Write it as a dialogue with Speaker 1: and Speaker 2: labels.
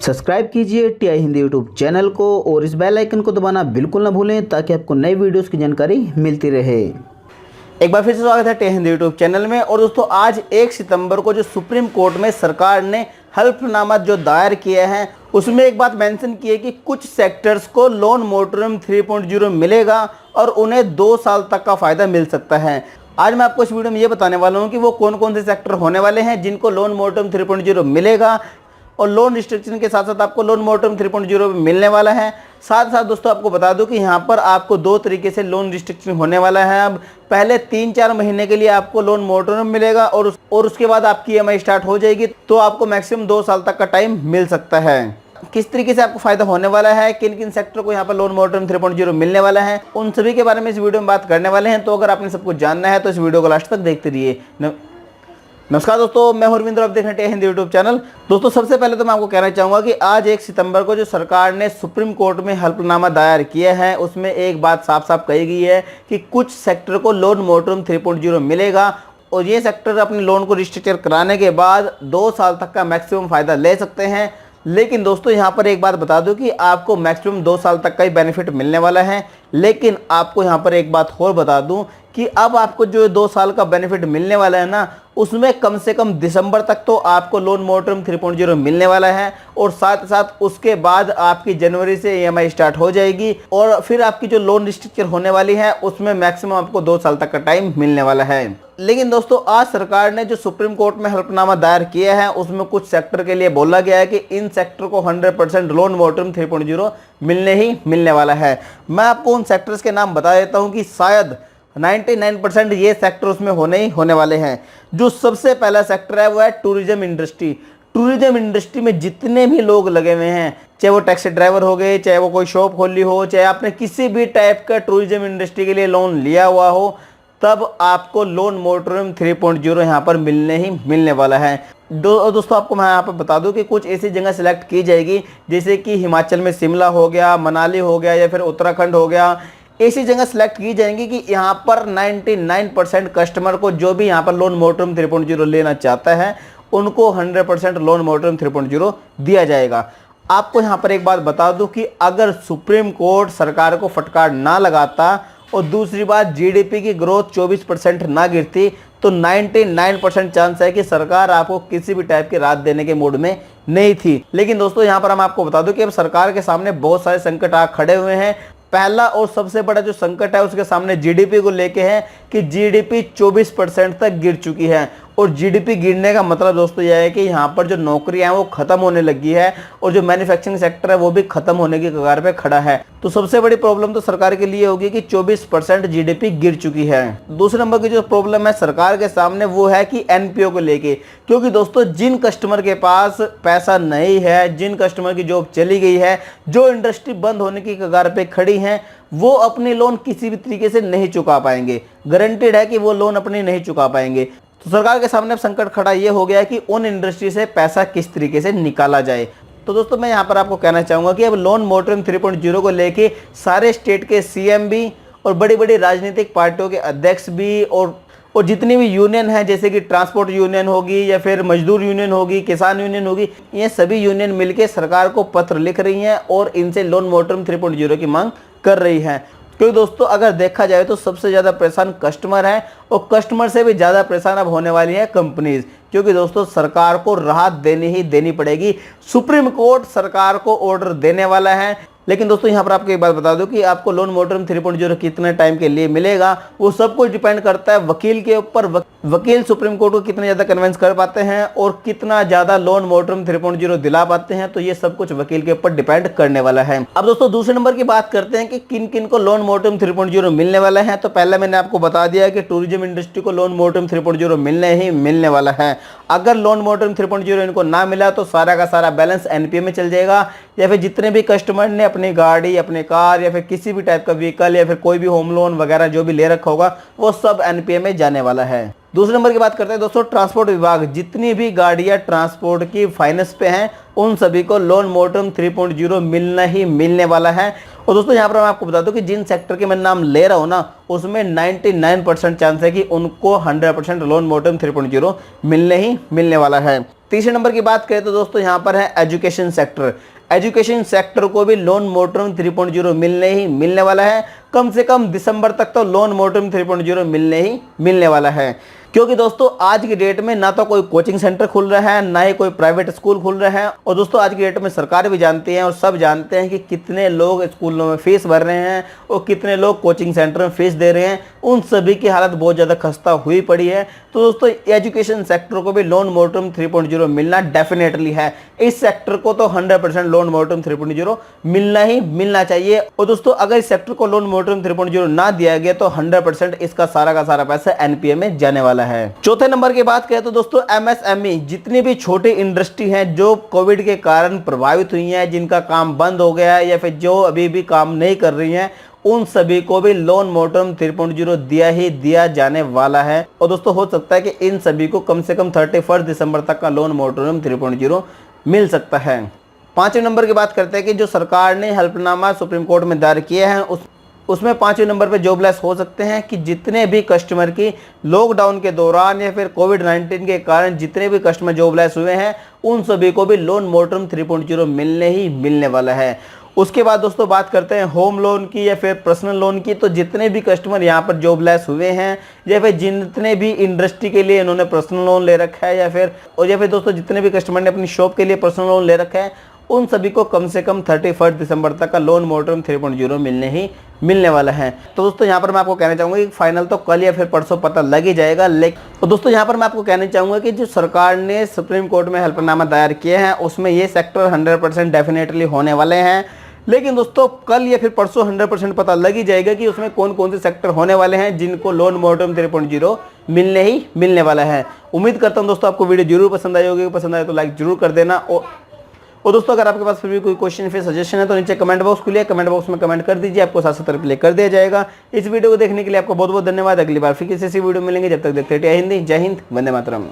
Speaker 1: Subscribe कीजिए TI Hindi YouTube channel को और इस बेल आइकन को दबाना बिल्कुल ना भूलें ताकि आपको नई वीडियोस की जानकारी मिलती रहे। एक बार फिर से स्वागत है टीआई हिंदी यूट्यूब चैनल में। और दोस्तों आज 1 सितंबर को जो सुप्रीम कोर्ट में सरकार ने हल्फनामा जो दायर किया है उसमें एक बात मेंशन की है कि कुछ सेक्टर्स को लोन मोरेटोरियम 3.0 मिलेगा और उन्हें 2 साल तक का फ़ायदा मिल सकता है। आज मैं आपको इस वीडियो में ये बताने वाला हूँ कि वो कौन कौन से सेक्टर होने वाले हैं जिनको लोन मोरेटोरियम 3.0 मिलेगा और लोन रिस्ट्रिक्शन के साथ साथ आपको लोन मोरेटोरियम 3.0 मिलने वाला है। साथ साथ दोस्तों आपको बता दूं कि यहाँ पर आपको 2 तरीके से लोन रिस्ट्रिक्शन होने वाला है। अब पहले 3-4 महीने के लिए आपको लोन मोरेटोरियम मिलेगा और उसके बाद आपकी ईएमआई स्टार्ट हो जाएगी, तो आपको मैक्सिमम 2 साल तक का टाइम मिल सकता है। किस तरीके से आपको फायदा होने वाला है, किन किन सेक्टर को यहाँ पर लोन मोरेटोरियम 3.0 मिलने वाला है, उन सभी के बारे में इस वीडियो में बात करने वाले हैं। तो अगर आपने सब कुछ जानना है तो इस वीडियो को लास्ट तक देखते रहिए। नमस्कार दोस्तों, मैं हरविंदर, आप देख रहे हैं हिंदी यूट्यूब चैनल। दोस्तों सबसे पहले तो मैं आपको कहना चाहूँगा कि आज 1 सितंबर को जो सरकार ने सुप्रीम कोर्ट में हल्फनामा दायर किया है उसमें एक बात साफ साफ कही गई है कि कुछ सेक्टर को लोन मोरेटोरियम 3.0 मिलेगा और ये सेक्टर अपने लोन को रिस्ट्रक्चर कराने के बाद 2 साल तक का मैक्सिमम फ़ायदा ले सकते हैं। लेकिन दोस्तों यहाँ पर एक बात बता दूं कि आपको मैक्सिमम 2 साल तक का ही बेनिफिट मिलने वाला है। लेकिन आपको यहाँ पर एक बात और बता दूं कि अब आपको जो 2 साल का बेनिफिट मिलने वाला है ना, उसमें कम से कम दिसंबर तक तो आपको लोन मोरेटोरियम 3.0 मिलने वाला है और साथ साथ उसके बाद आपकी जनवरी से ईएमआई स्टार्ट हो जाएगी और फिर आपकी जो लोन रिस्ट्रक्चर होने वाली है उसमें मैक्सिमम आपको 2 साल तक का टाइम मिलने वाला है। लेकिन दोस्तों आज सरकार ने जो सुप्रीम कोर्ट में हल्फनामा दायर किया है उसमें कुछ सेक्टर के लिए बोला गया है कि इन सेक्टर को 100% लोन मोरेटोरियम 3.0 मिलने ही मिलने वाला है। मैं आपको उन सेक्टर्स के नाम बता देता हूं कि शायद 99% ये सेक्टर उसमें होने ही होने वाले हैं। जो सबसे पहला सेक्टर है वो है टूरिज्म इंडस्ट्री। टूरिज्म इंडस्ट्री में जितने भी लोग लगे हुए हैं, चाहे वो टैक्सी ड्राइवर हो गए, चाहे वो कोई शॉप खोली हो, चाहे आपने किसी भी टाइप का टूरिज्म इंडस्ट्री के लिए लोन लिया हुआ हो, तब आपको लोन मोरेटोरियम 3.0 यहाँ पर मिलने ही मिलने वाला है। दोस्तों आपको मैं यहाँ पर बता दूं कि कुछ ऐसी जगह सिलेक्ट की जाएगी जैसे कि हिमाचल में शिमला हो गया, मनाली हो गया या फिर उत्तराखंड हो गया। ऐसी जगह सिलेक्ट की जाएंगी कि यहाँ पर 99% कस्टमर को जो भी यहाँ पर लोन मोरेटोरियम 3.0 लेना चाहता है उनको 100% लोन मोरेटोरियम 3.0 दिया जाएगा। आपको यहाँ पर एक बात बता दूं कि अगर सुप्रीम कोर्ट सरकार को फटकार ना लगाता और दूसरी बात जीडीपी की ग्रोथ 24% ना गिरती तो 99% चांस है कि सरकार आपको किसी भी टाइप की राहत देने के मूड में नहीं थी। लेकिन दोस्तों यहाँ पर हम आपको बता दूं कि अब सरकार के सामने बहुत सारे संकट आ खड़े हुए हैं। पहला और सबसे बड़ा जो संकट है उसके सामने जीडीपी को लेके है कि जीडीपी 24% तक गिर चुकी है और जीडीपी गिरने का मतलब दोस्तों यह है कि यहाँ पर जो नौकरियां हैं वो खत्म होने लगी है और जो मैन्युफैक्चरिंग सेक्टर है वो भी खत्म होने की कगार पे खड़ा है। तो सबसे बड़ी प्रॉब्लम तो सरकार के लिए होगी कि 24% जीडीपी गिर चुकी है। दूसरे नंबर की जो प्रॉब्लम है सरकार के सामने वो है कि एनपीओ को लेके, क्योंकि दोस्तों जिन कस्टमर के पास पैसा नहीं है, जिन कस्टमर की जॉब चली गई है, जो इंडस्ट्री बंद होने की कगार पे खड़ी है, वो अपनी लोन किसी भी तरीके से नहीं चुका पाएंगे। गारंटेड है कि वो लोन अपनी नहीं चुका पाएंगे। तो सरकार के सामने अब संकट खड़ा ये हो गया है कि उन इंडस्ट्री से पैसा किस तरीके से निकाला जाए। तो दोस्तों मैं यहाँ पर आपको कहना चाहूँगा कि अब लोन मोरेटोरियम 3.0 को लेके सारे स्टेट के सीएम भी और बड़ी बड़ी राजनीतिक पार्टियों के अध्यक्ष भी और जितनी भी यूनियन है जैसे कि ट्रांसपोर्ट यूनियन होगी या फिर मजदूर यूनियन होगी, किसान यूनियन होगी, ये सभी यूनियन मिलकर सरकार को पत्र लिख रही हैं और इनसे लोन मोरेटोरियम 3.0 की मांग कर रही हैं। क्योंकि दोस्तों अगर देखा जाए तो सबसे ज़्यादा परेशान कस्टमर है और कस्टमर से भी ज़्यादा परेशान अब होने वाली है कंपनीज, क्योंकि दोस्तों सरकार को राहत देनी ही देनी पड़ेगी। सुप्रीम कोर्ट सरकार को ऑर्डर देने वाला है। लेकिन दोस्तों यहाँ पर आपको एक बात बता दूं कि आपको लोन मोरेटोरियम 3.0 कितने टाइम के लिए मिलेगा वो सब कुछ डिपेंड करता है वकील के ऊपर। वकील सुप्रीम कोर्ट को कितना ज़्यादा कन्विंस कर पाते हैं और कितना ज़्यादा लोन मोरेटोरियम 3.0 दिला पाते हैं, तो ये सब कुछ वकील के ऊपर डिपेंड करने वाला है। अब दोस्तों दूसरे नंबर की बात करते हैं कि किन किन को लोन मोरेटोरियम 3.0 मिलने वाला है। तो पहले मैंने आपको बता दिया कि टूरिज्म इंडस्ट्री को लोन मोरेटोरियम 3.0 मिलने ही मिलने वाला है। अगर लोन मोरेटोरियम 3.0 इनको ना मिला तो सारा का सारा बैलेंस एनपीए में चल जाएगा या फिर जितने भी कस्टमर ने अपनी गाड़ी, अपने कार या फिर किसी भी टाइप का व्हीकल या फिर कोई भी होम लोन वगैरह जो भी ले रखा होगा वो सब एनपीए में जाने वाला है। दूसरे नंबर की बात करते हैं दोस्तों ट्रांसपोर्ट विभाग। जितनी भी गाड़ियां ट्रांसपोर्ट की फाइनेंस पे हैं उन सभी को लोन मोरेटोरियम 3.0 मिलना ही मिलने वाला है। और दोस्तों यहाँ पर मैं आपको बता दूं कि जिन सेक्टर के मैं नाम ले रहा हूँ ना उसमें 99% चांस है कि उनको 100% लोन मोरेटोरियम 3.0 मिलने ही मिलने वाला है। तीसरे नंबर की बात करें तो दोस्तों यहाँ पर है एजुकेशन सेक्टर। एजुकेशन सेक्टर को भी लोन मोटरम 3.0 मिलने वाला है। कम से कम दिसंबर तक तो लोन मोटरम 3.0 मिलने वाला है, क्योंकि दोस्तों आज की डेट में ना तो कोई कोचिंग सेंटर खुल रहा है, ना ही कोई प्राइवेट स्कूल खुल रहा है। और दोस्तों आज की डेट में सरकार भी जानती है और सब जानते हैं कि कितने लोग स्कूलों में फीस भर रहे हैं और कितने लोग कोचिंग सेंटर में फीस दे रहे हैं। उन सभी की हालत बहुत ज़्यादा खस्ता हुई पड़ी है। तो दोस्तों एजुकेशन सेक्टर को भी लोन मोटरम 3.0 मिलना डेफिनेटली है। इस सेक्टर को तो 100% लोन मोटरम 3.0 मिलना ही मिलना चाहिए। और दोस्तों अगर इस सेक्टर को लोन मोटरम 3.0 ना दिया गया तो 100% इसका सारा का सारा पैसा एनपीए में जाने वाला है। चौथे नंबर की बात करें तो दोस्तों एमएसएमई, जितनी भी छोटी इंडस्ट्री हैं जो कोविड के कारण प्रभावित हुई हैं, जिनका काम बंद हो गया है या फिर जो अभी भी काम नहीं कर रही हैं, उन सभी को भी लोन मोटरम 3.0 दिया जाने वाला है। और दोस्तों हो सकता है कि इन सभी को कम से कम 31 दिसंबर तक का लोन मोटरम 3.0 मिल सकता है। पांचवें नंबर की बात करते हैं कि जो सरकार ने हल्फनामा सुप्रीम कोर्ट में दायर किया है उसमें पांचवें नंबर पे जॉबलेस हो सकते हैं कि जितने भी कस्टमर की लॉकडाउन के दौरान या फिर कोविड-19 के कारण जितने भी कस्टमर जॉबलेस हुए हैं, उन सभी को भी लोन मोटरम 3.0 मिलने वाला है। उसके बाद दोस्तों बात करते हैं होम लोन की या फिर पर्सनल लोन की। तो जितने भी कस्टमर यहाँ पर जॉबलेस हुए हैं या फिर जितने भी इंडस्ट्री के लिए इन्होंने पर्सनल लोन ले रखा है या फिर दोस्तों जितने भी कस्टमर ने अपनी शॉप के लिए पर्सनल लोन ले रखा है, उन सभी को कम से कम 31 दिसंबर तक का लोन मोटरम 3.0 मिलने वाला है। तो दोस्तों यहाँ पर मैं आपको कहना चाहूँगा कि फाइनल तो कल या फिर परसों पता लग ही जाएगा। लेकिन दोस्तों यहाँ पर मैं आपको कहना चाहूँगा कि जो सरकार ने सुप्रीम कोर्ट में हल्फनामा दायर किया है उसमें ये सेक्टर 100% डेफिनेटली होने वाले हैं। लेकिन दोस्तों कल या फिर परसों 100% पता लग ही जाएगा कि उसमें कौन कौन से सेक्टर होने वाले हैं जिनको लोन मोटरम 3.0 मिलने वाला है। उम्मीद करता हूँ दोस्तों आपको वीडियो जरूर पसंद आई होगी। पसंद आए तो लाइक जरूर कर देना। और दोस्तों अगर आपके पास फिर भी कोई क्वेश्चन फिर सजेशन है तो नीचे कमेंट बॉक्स खुलिए, कमेंट बॉक्स में कमेंट कर दीजिए, आपको साथ साथ रिप्लाई कर दिया जाएगा। इस वीडियो को देखने के लिए आपको बहुत बहुत धन्यवाद। अगली बार फिर किसी ऐसी वीडियो मिलेंगे, जब तक देखते रहिए हिंदी। जय हिंद, वंदे मातरम।